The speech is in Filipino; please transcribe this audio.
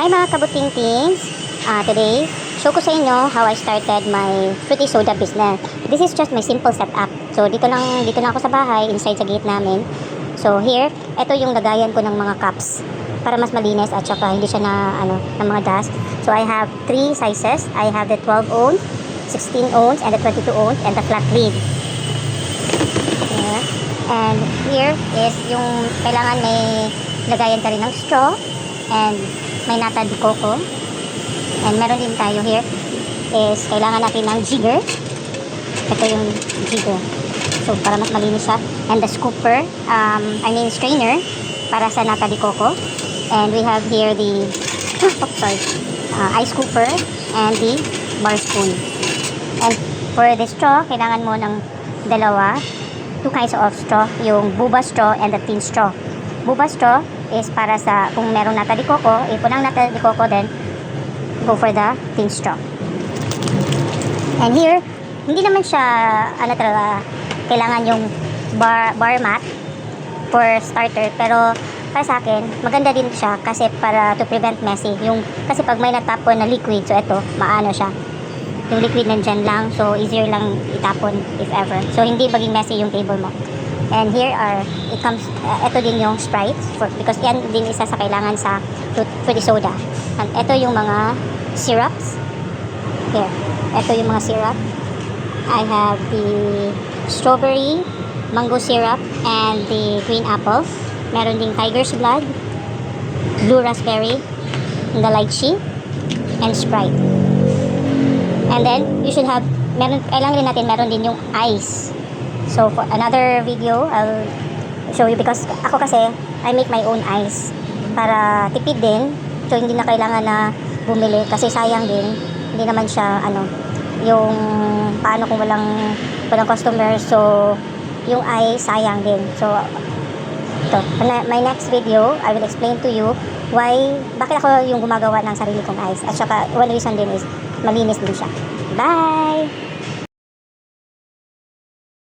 Hi mga kabuting-tings! Today, show ko sa inyo how I started my fruity soda business. This is just my simple setup. So, dito lang ako sa bahay, inside sa gate namin. So, here, ito yung lagayan ko ng mga cups para mas malinis at saka hindi siya ng mga dust. So, I have 3 sizes. I have the 12 ounce, 16 ounce, and the 22 ounce, and the flat lid. Yeah. And here is yung kailangan may lagayan ka rin ng straw and may nata de coco. And meron din tayo here is kailangan natin ng jigger. Ito yung jigger. So, para mas malinis siya. And the scooper, strainer para sa nata de coco. And we have here the ice scooper and the bar spoon. And for the straw, kailangan mo ng dalawa. 2 kinds of straw. Yung boba straw and the thin straw. Boba straw is para sa kung merong nata de coco, if walang nata de coco, then go for the thin straw. And here, hindi naman siya kailangan yung bar mat for starter, pero para sa akin maganda din siya kasi para to prevent messy kasi pag may natapon na liquid, so ito maano siya, yung liquid nandyan lang, so easier lang itapon if ever, so hindi maging messy yung table mo. And here ito din yung Sprites because yan din isa sa kailangan sa fruity soda. And ito yung mga syrups. Here, ito yung mga syrup. I have the strawberry, mango syrup, and the green apple. Meron ding tiger's blood, blue raspberry, and the lychee, and Sprite. And then, you should have, kailangan rin natin meron din yung ice. So, for another video, I'll show you because ako kasi, I make my own ice para tipid din. So, hindi na kailangan na bumili kasi sayang din. Hindi naman siya, yung paano kung walang customer. So, yung ice, sayang din. So, ito. My next video, I will explain to you bakit ako yung gumagawa ng sarili kong ice. At saka, one reason din is, malinis din siya. Bye!